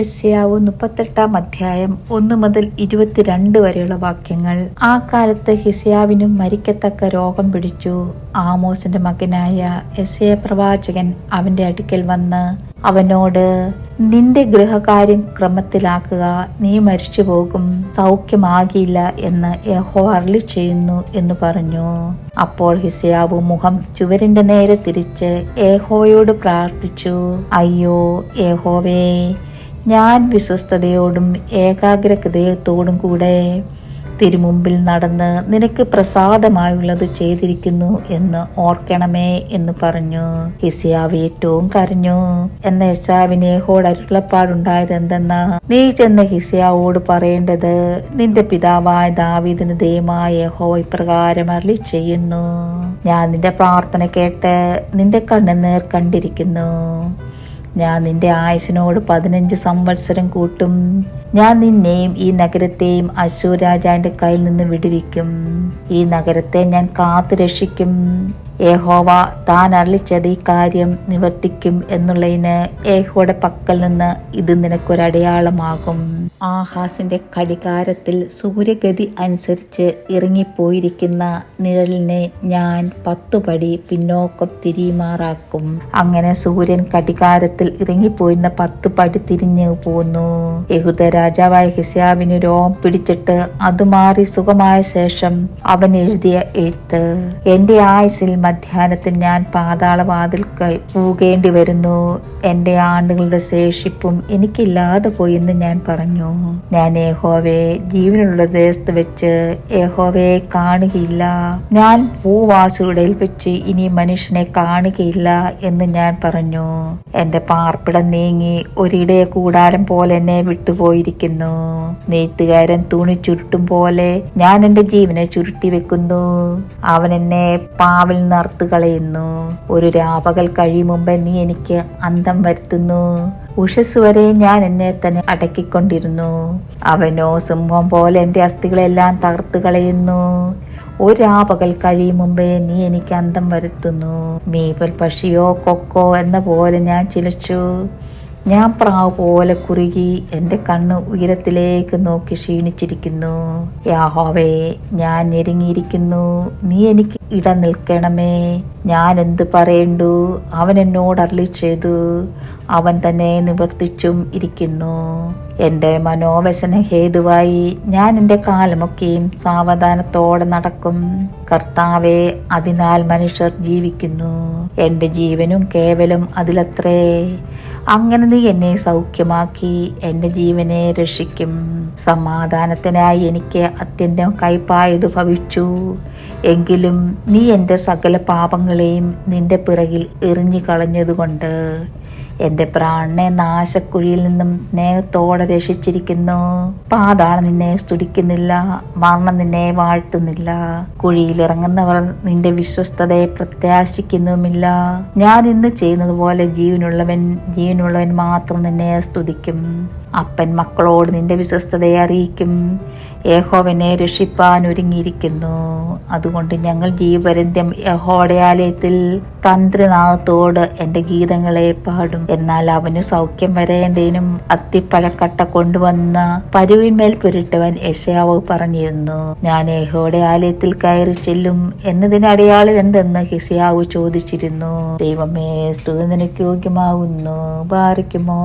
യെശയ്യാവ് 38 അധ്യായം 1 മുതൽ 22 വരെയുള്ള വാക്യങ്ങൾ. ആ കാലത്ത് ഹിസ്യാവിനും മരിക്കത്തക്ക രോഗം പിടിച്ചു. ആമോസിന്റെ മകനായ യെശയ്യാ പ്രവാചകൻ അവന്റെ അടുക്കൽ വന്ന് അവനോട്, നിന്റെ ഗൃഹകാര്യം ക്രമത്തിലാക്കുക, നീ മരിച്ചു പോകും, സൗഖ്യമാകിയില്ല എന്ന് യഹോവ അരുളിച്ചെയ്യുന്നു എന്ന് പറഞ്ഞു. അപ്പോൾ ഹിസ്യാവ് മുഖം ചുവരിന്റെ നേരെ തിരിച്ച് യഹോവയോട് പ്രാർത്ഥിച്ചു. അയ്യോ യഹോവേ, ഞാൻ വിശ്വസ്തയോടും ഏകാഗ്ര ഹൃദയത്തോടും കൂടെ തിരുമുമ്പിൽ നടന്ന് നിനക്ക് പ്രസാദമായുള്ളത് ചെയ്തിരിക്കുന്നു എന്ന് ഓർക്കണമേ എന്ന് പറഞ്ഞു. ഹിസ്യാവ് ഏറ്റവും കരഞ്ഞു. എന്ന യെശയ്യാവിന് യഹോവയുടെ അരുളപ്പാടുണ്ടായത് എന്തെന്നാ, നീ ചെന്ന് ഹിസ്യാവോട് പറയേണ്ടത്, നിന്റെ പിതാവായ ദാവീദിന് ദൈവമായ യഹോവ ഇപ്രകാരം അരുളിച്ചെയ്യുന്നു, ഞാൻ നിന്റെ പ്രാർത്ഥന കേട്ട് നിന്റെ കണ്ണുനീർ കണ്ടിരിക്കുന്നു. ഞാൻ നിന്റെ ആയുസ്സിനോട് 15 സംവത്സരം കൂട്ടും. ഞാൻ നിന്നെയും ഈ നഗരത്തെയും അശ്ശൂർ രാജാവിന്റെ കയ്യിൽ നിന്ന് വിടുവിക്കും. ഈ നഗരത്തെ ഞാൻ കാത്തു രക്ഷിക്കും. യഹോവ താൻ അരുളിച്ചത് ഈ കാര്യം നിവർത്തിക്കും എന്നുള്ളതിന് യഹോവയുടെ പക്കൽ നിന്ന് ഇത് നിനക്കൊരടയാളമാകും. ആഹാസിന്റെ ഘടികാരത്തിൽ സൂര്യഗതി അനുസരിച്ച് ഇറങ്ങിപ്പോയിരിക്കുന്ന നിഴലിനെ ഞാൻ 10 പടി പിന്നോക്കം തിരിയുമാറാക്കും. അങ്ങനെ സൂര്യൻ ഘടികാരത്തിൽ ഇറങ്ങിപ്പോയിരുന്ന 10 പടി തിരിഞ്ഞു പോന്നു. യഹൂദ രാജാവായ ഹിസ്യാവിന് രോഗം പിടിച്ചിട്ട് അത് മാറി സുഖമായ ശേഷം അവൻ എഴുതിയ എഴുത്ത്, എന്റെ ആയുസ്സിൽ മധ്യാഹ്നത്തിൽ ഞാൻ പാതാളവാതിൽക്കൽ പോകേണ്ടി വരുന്നു. എന്റെ ആണ്ടുകളുടെ ശേഷിപ്പും എനിക്കില്ലാതെ പോയെന്ന് ഞാൻ പറഞ്ഞു. ഞാൻ യഹോവയെ ജീവനുള്ള ദേശത്ത് വെച്ച് യഹോവയെ കാണുകയില്ല. ഞാൻ ഭൂവാസികളുടെ വെച്ച് ഇനി മനുഷ്യനെ കാണുകയില്ല എന്ന് ഞാൻ പറഞ്ഞു. എന്റെ പാർപ്പിടം നീങ്ങി ഒരിടയ കൂടാരം പോലെ എന്നെ വിട്ടുപോയിരിക്കുന്നു. നെയ്ത്തുകാരൻ തുണി ചുരുട്ടും പോലെ ഞാൻ എന്റെ ജീവനെ ചുരുട്ടി വെക്കുന്നു. അവൻ എന്നെ പാവിൽ നറുത്തു കളയുന്നു. ഒരു രാപകൽ കഴിയും മുമ്പേ നീ എനിക്ക് അന്തം വരുത്തുന്നു. ഉഷസ് വരെ ഞാൻ എന്നെ തന്നെ അടക്കിക്കൊണ്ടിരുന്നു. അവനോ സിംഹം പോലെ എന്റെ അസ്ഥികളെല്ലാം തകർത്തു കളയുന്നു. ഒരാപകൽ കഴിയും മുമ്പേ നീ എനിക്ക് അന്തം വരുത്തുന്നു. മീപൽ പക്ഷിയോ കൊക്കോ എന്ന പോലെ ഞാൻ ചിലച്ചു. ഞാൻ പ്രാവ് പോലെ കുറുകി എന്റെ കണ്ണ് ഉയരത്തിലേക്ക് നോക്കി ക്ഷീണിച്ചിരിക്കുന്നു. യഹോവേ, ഞാൻ ഞെരുങ്ങിയിരിക്കുന്നു. നീ എനിക്ക് ഇട നിൽക്കണമേ. ഞാൻ എന്തു പറയണ്ടു? അവൻ എന്നോട് അരുളിച്ചെയ്തു, അവൻ തന്നെ നിവർത്തിച്ചും ഇരിക്കുന്നു. എന്റെ മനോവ്യസന ഹേതുവായി ഞാൻ എന്റെ കാലമൊക്കെയും സാവധാനത്തോടെ നടക്കും. കർത്താവേ, അതിനാൽ മനുഷ്യർ ജീവിക്കുന്നു. എന്റെ ജീവനും കേവലം അതിലത്രേ. അങ്ങനെ നീ എന്നെ സൗഖ്യമാക്കി എന്റെ ജീവനെ രക്ഷിക്കും. സമാധാനത്തിനായി എനിക്ക് അത്യന്തം കൈപ്പായത് ഭവിച്ചു. എങ്കിലും നീ എന്റെ സകല പാപങ്ങളെയും നിന്റെ പിറകിൽ എറിഞ്ഞു കളഞ്ഞതുകൊണ്ട് എന്റെ പ്രാണനെ നാശക്കുഴിയിൽ നിന്നും സ്നേഹത്തോടെ രക്ഷിച്ചിരിക്കുന്നു. പാതാളം നിന്നെ സ്തുതിക്കുന്നില്ല, മരണം നിന്നെ വാഴ്ത്തുന്നില്ല. കുഴിയിലിറങ്ങുന്നവർ നിന്റെ വിശ്വസ്തതയെ പ്രത്യാശിക്കുന്നുമില്ല. ഞാൻ ഇന്ന് ചെയ്യുന്നത് പോലെ ജീവനുള്ളവൻ മാത്രം നിന്നെ സ്തുതിക്കും. അപ്പൻ മക്കളോട് നിന്റെ വിശ്വസ്തതയെ അറിയിക്കും. യഹോവനെ രക്ഷിപ്പാൻ ഒരുങ്ങിയിരിക്കുന്നു. അതുകൊണ്ട് ഞങ്ങൾ ജീവപര്യന്തം യഹോവയുടെ ആലയത്തിൽ തന്ത്രനാദത്തോട് എന്റെ ഗീതങ്ങളെ പാടും. എന്നാൽ അവന് സൗഖ്യം വരേണ്ടതിനും അത്തിപ്പഴക്കട്ട കൊണ്ടുവന്ന പരുവിന്മേൽ പുരട്ടവൻ യെശയ്യാവ് പറഞ്ഞിരുന്നു. ഞാൻ യഹോവയുടെ ആലയത്തിൽ കയറി ചെല്ലും എന്നതിന് അടയാളം എന്തെന്ന് ഹിസ്യാവ് ചോദിച്ചിരുന്നു. ദൈവമേ, സ്തുതി നിനക്ക് യോഗ്യമാകുന്നു. ബാരിക്കുമോ.